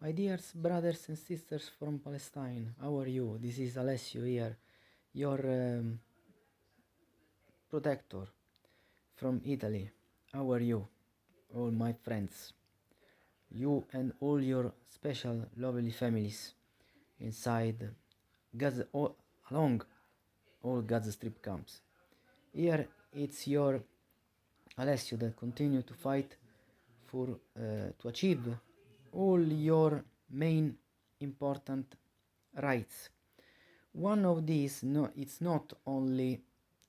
My dear brothers and sisters from Palestine, how are you? This is Alessio here, your protector from Italy. How are you, all my friends? You and all your special, lovely families inside Gaza, along all Gaza Strip camps. Here it's your Alessio that continue to fight for to achieve all your main important rights. One of these, no, it's not only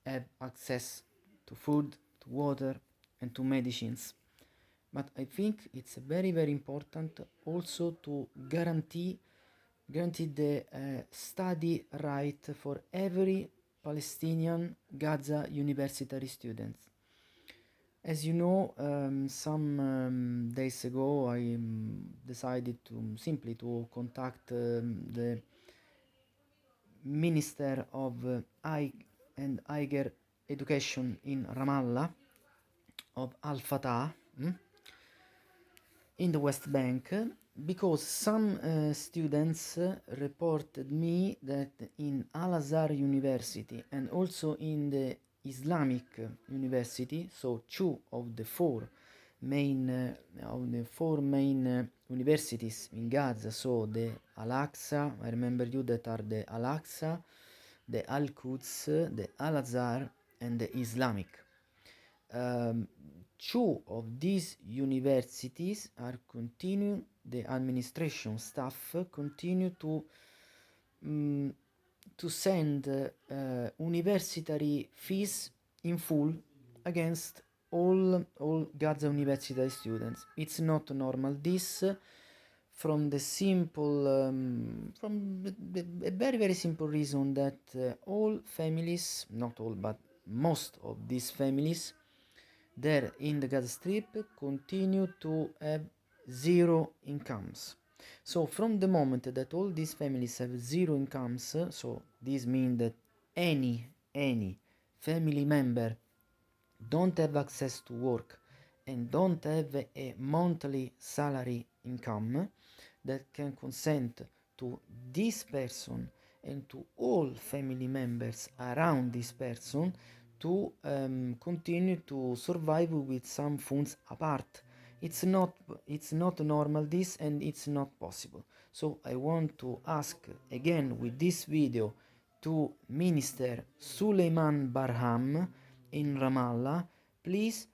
have access to food, to water, and to medicines, but I think it's very very important also to guarantee the study right for every Palestinian Gaza University students. As you know, some days ago I decided to simply to contact the Minister of High and Higher Education in Ramallah of Al-Fatah in the West Bank, because some students reported me that in Al-Azhar University and also in the Islamic University, so two of the four main universities in Gaza, so the Al-Aqsa, I remember you that are the Al-Aqsa, the Al-Quds, the Al-Azhar, and the Islamic. Two of these universities are continue, the administration staff continue to send university fees in full against all Gaza University students. It's not normal. This from the simple, from a very very simple reason that all families, not all but most of these families there in the Gaza Strip continue to have zero incomes. So from the moment that all these families have zero incomes, so this means that any family member don't have access to work and don't have a monthly salary income that can consent to this person and to all family members around this person to continue to survive with some funds apart. It's not normal this, and it's not possible. So I want to ask again with this video to Minister Suleiman Barham in Ramallah, please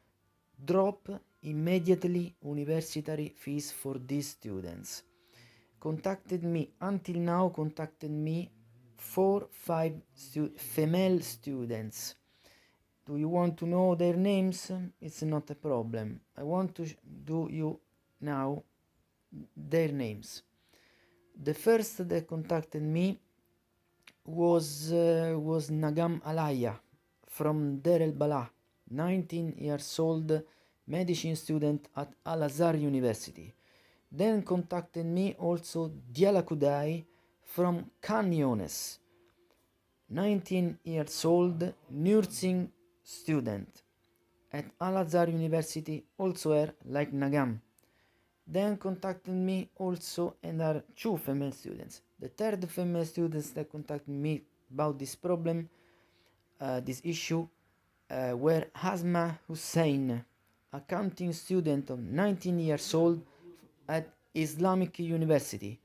drop immediately university fees for these students. Contacted me until now, contacted me 4-5 female students. Do you want to know their names? It's not a problem. I want to do you now their names. The first that contacted me was Nagam Alaya from Deir el-Balah, 19 years old, medicine student at Al-Azhar University. Then contacted me also Diala Kudai from Khan Younis, 19 years old, nursing student at Al-Azhar University, also here like Nagam. Then contacted me also, and are two female students. The third female students that contacted me about this problem, this issue, were Hasma Hussein, accounting student of 19 years old at Islamic University.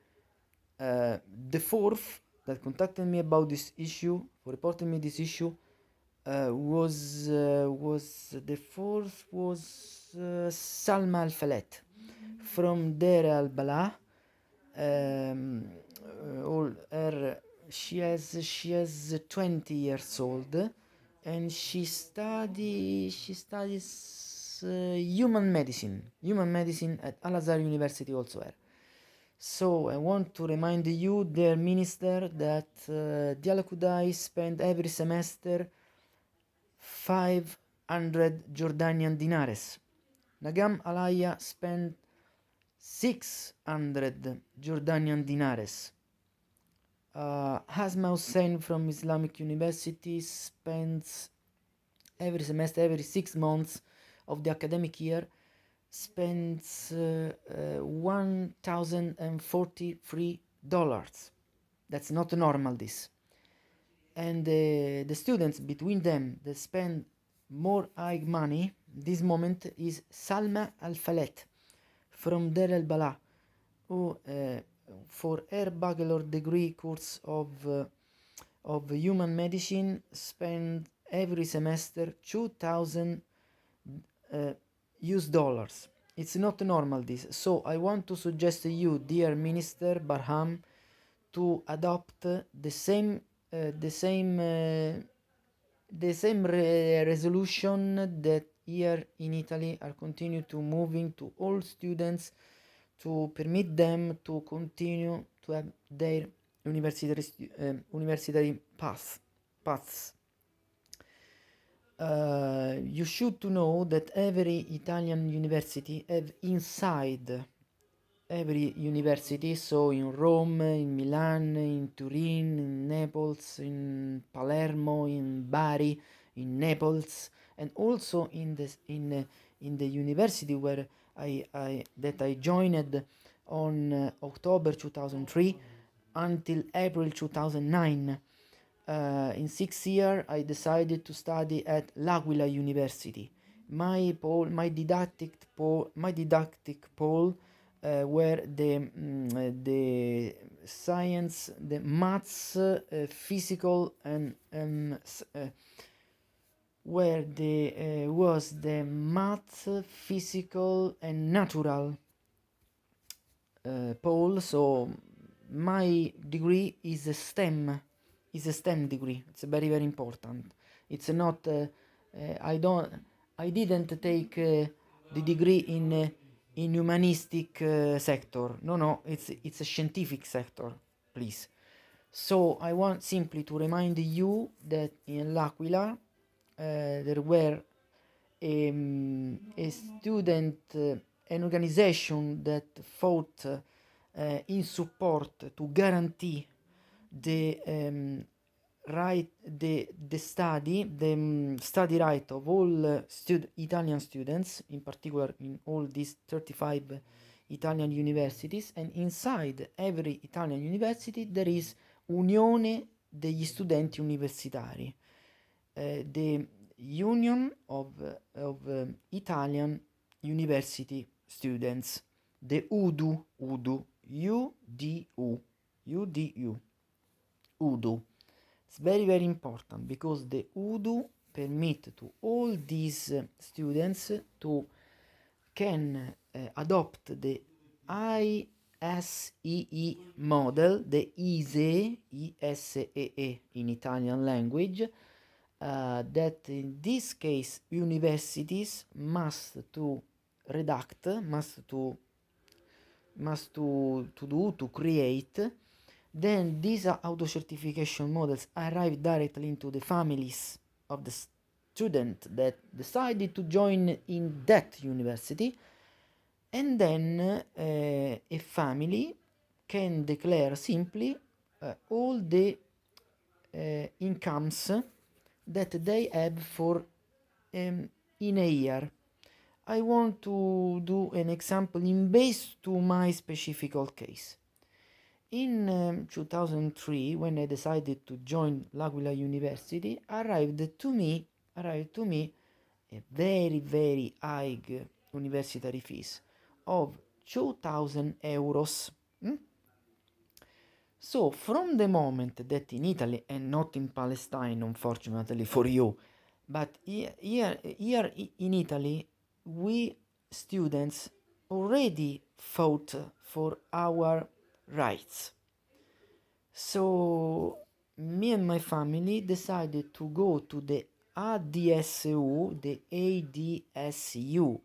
The fourth that contacted me about this issue, for reporting me this issue, was Salma Al-Falet from Deir al-Balah. She has 20 years old, and she studies human medicine at Al-Azhar University also here. So I want to remind you, dear minister, that Diala Kudai spend every semester 500 Jordanian dinars. Nagam Alaya spent 600 Jordanian dinars. Hasma Hussein from Islamic University spends every semester, every 6 months of the academic year, spends $1,043. That's not normal, this. And the students between them that spend more high money this moment is Salma Al-Falet from Deir el-Bala, who for her bachelor degree course of human medicine spend every semester 2,000 US dollars. It's not normal, this. So I want to suggest to you, dear Minister Barham, to adopt the same resolution that here in Italy are continue to moving to all students to permit them to continue to have their universitary paths. You should to know that every Italian university have inside every university, so in Rome, in Milan, in Turin, in Naples, in Palermo, in Bari, in Naples, and also in the university where I joined on October 2003 until April 2009. In 6 years, I decided to study at L'Aquila University. My didactic pole were the science, the maths, physical, and where was the math, physical, and natural pole. So my degree is a STEM degree. It's very, very important. It's not I didn't take the degree in humanistic sector. No, it's a scientific sector, please. So I want simply to remind you that in L'Aquila there were a student, an organization that fought in support to guarantee the study right of all Italian students, in particular in all these 35 Italian universities. And inside every Italian university there is Unione degli Studenti Universitari, the Union of Italian University Students, the UDU, UDU. It's very, very important because the UDU permit to all these students to can adopt the ISEE model, the ISEE in Italian language, that in this case universities must to create. Then these autocertification models arrive directly into the families of the student that decided to join in that university, and then a family can declare simply all the incomes that they have for in a year. I want to do an example in base to my specific case. In 2003, when I decided to join L'Aquila University, arrived to me a very, very high university fees of 2,000 euros. So from the moment that in Italy, and not in Palestine, unfortunately for you, but here in Italy, we students already fought for our rights. So me and my family decided to go to the ADSU,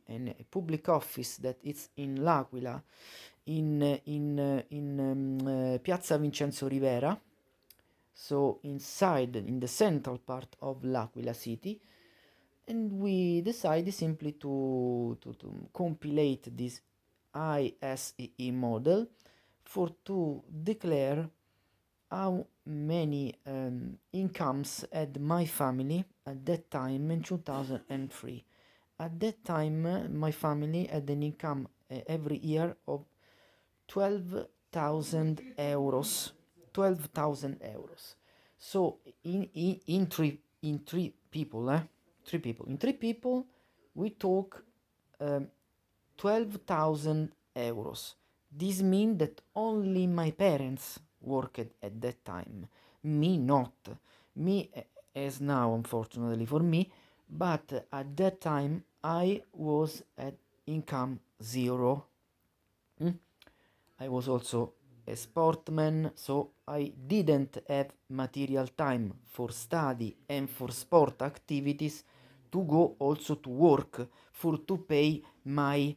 and a public office that is in L'Aquila, in Piazza Vincenzo Rivera, so inside, in the central part of L'Aquila city, and we decided simply to compilate this ISEE model to declare how many incomes had my family at that time in 2003. at that time my family had an income every year of 12,000 euros. 12,000 euros. So in three people, in three people, we talk 12,000 euros. This means that only my parents worked at that time. Me not. Me as now, unfortunately for me, but at that time I was at income zero. I was also a sportman, so I didn't have material time for study and for sport activities to go also to work for to pay my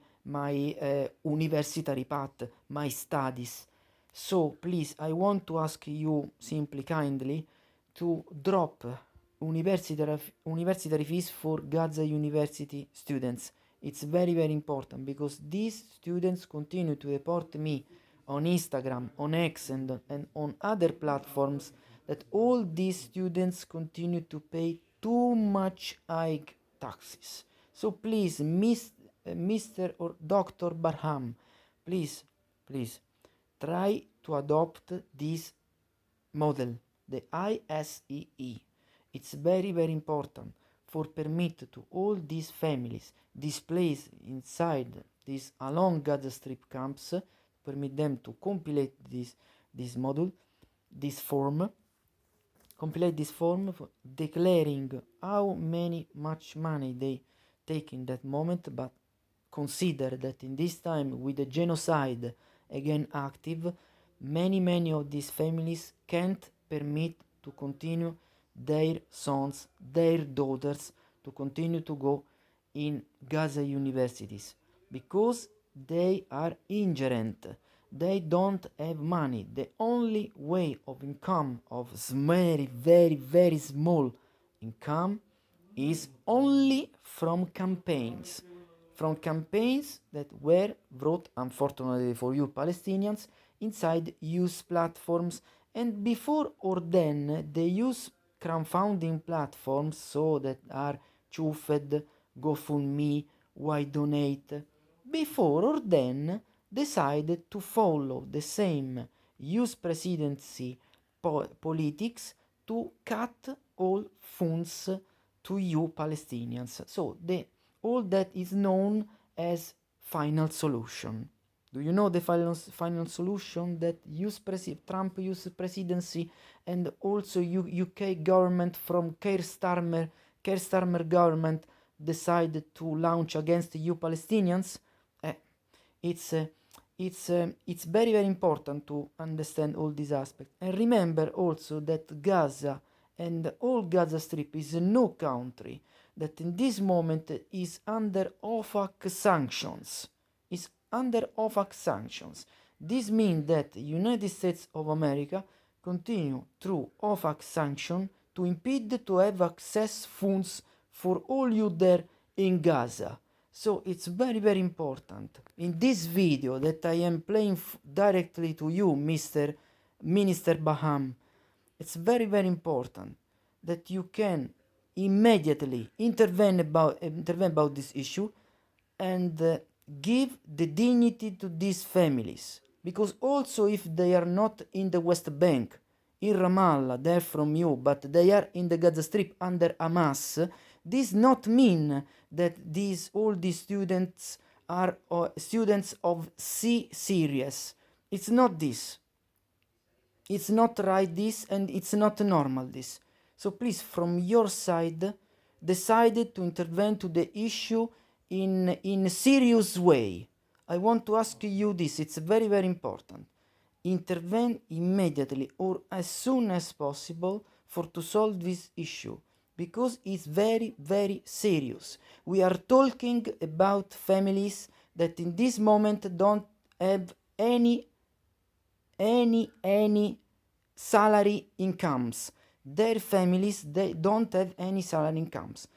universitary path, my studies. So please, I want to ask you simply kindly to drop universitary fees for Gaza University students. It's very very important because these students continue to report me on Instagram, on X, and on other platforms that all these students continue to pay too much high taxes. So please, Mr. or Dr. Barham, please, please try to adopt this model, the ISEE. It's very very important for permit to all these families displaced inside these along Gaza Strip camps, permit them to compilate this model, this form, compilate this form for declaring how much money they take in that moment, but consider that in this time with the genocide again active, many of these families can't permit to continue their sons, their daughters to continue to go in Gaza universities because they are indigent. They don't have money. The only way of income of very small income is only from campaigns that were brought, unfortunately for you Palestinians, inside youth platforms, and before or then they use crowdfunding platforms so that are Chufed, GoFundMe, Why Donate, before or then decided to follow the same youth presidency politics to cut all funds to you Palestinians. So all that is known as final solution. Do you know the final solution that Trump used presidency and also UK government from Keir Starmer government decided to launch against you Palestinians? It's very important to understand all these aspects. And remember also that Gaza and all Gaza Strip is no country that in this moment is under OFAC sanctions. Is under OFAC sanctions. This means that United States of America continue through OFAC sanction to impede to have access funds for all you there in Gaza. So it's very important. In this video that I am playing directly to you, Mr. Minister Baham, it's very important that you can immediately intervene about this issue and give the dignity to these families, because also if they are not in the West Bank, in Ramallah, they're from you, but they are in the Gaza Strip under Hamas, this not mean that all these students are students of C series. It's not this. It's not right this, and it's not normal this. So please, from your side, decided to intervene to the issue in a serious way. I want to ask you this. It's very important. Intervene immediately or as soon as possible for to solve this issue, because it's very serious. We are talking about families that in this moment don't have any salary incomes. Their families, they don't have any salary incomes.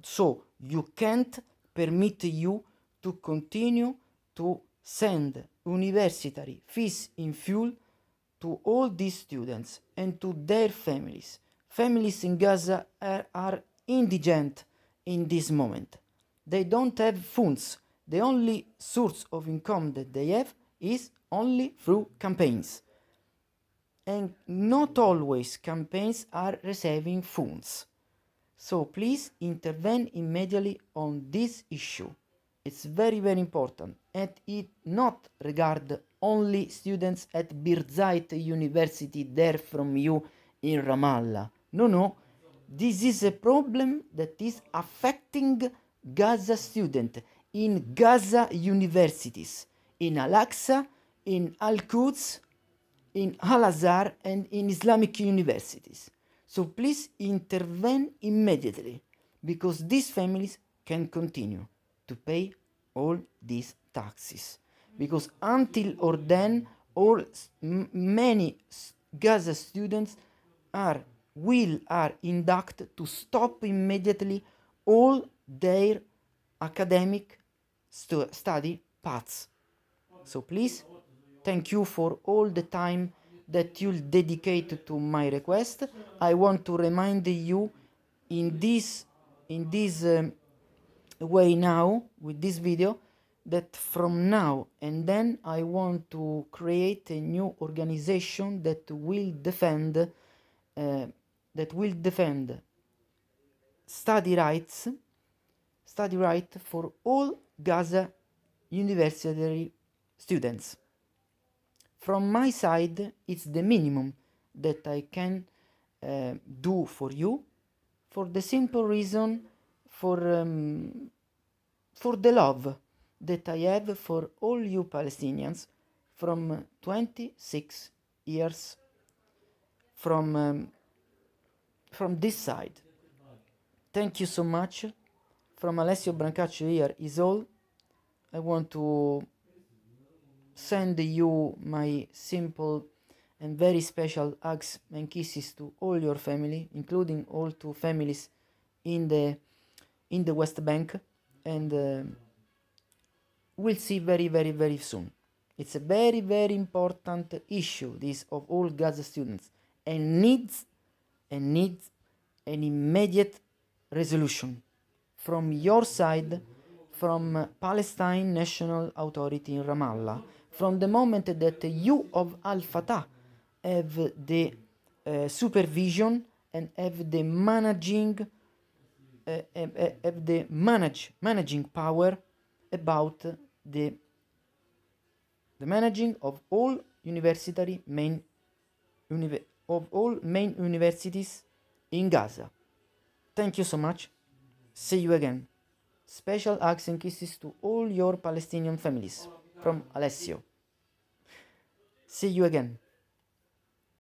So you can't permit you to continue to send universitary fees in fuel to all these students and to their families. Families in Gaza are indigent in this moment. They don't have funds. The only source of income that they have is only through campaigns. And not always campaigns are receiving funds. So please intervene immediately on this issue. It's very, very important. And it not regard only students at Birzeit University there from you in Ramallah. No. This is a problem that is affecting Gaza students in Gaza Universities, in Al-Aqsa, in Al-Quds, in Al-Azhar, and in Islamic universities. So please intervene immediately, because these families can continue to pay all these taxes. Because until or then, many Gaza students are inducted to stop immediately all their academic study paths. So please, thank you for all the time that you'll dedicate to my request. I want to remind you in this way now, with this video, that from now and then I want to create a new organization that will defend study right for all Gaza University students. From my side, it's the minimum that I can do for you, for the simple reason, for the love that I have for all you Palestinians from 26 years from this side. Thank you so much. From Alessio Brancaccio here is all. I want to send you my simple and very special hugs and kisses to all your family, including all 2 families in the West Bank, and we'll see very, very, very soon. It's a very, very important issue, this, of all Gaza students, and needs an immediate resolution from your side, from Palestine National Authority in Ramallah, from the moment that you of Al-Fatah have the supervision and have the managing power about the managing of all main universities in Gaza. Thank you so much. See you again. Special hugs and kisses to all your Palestinian families from Alessio. See you again.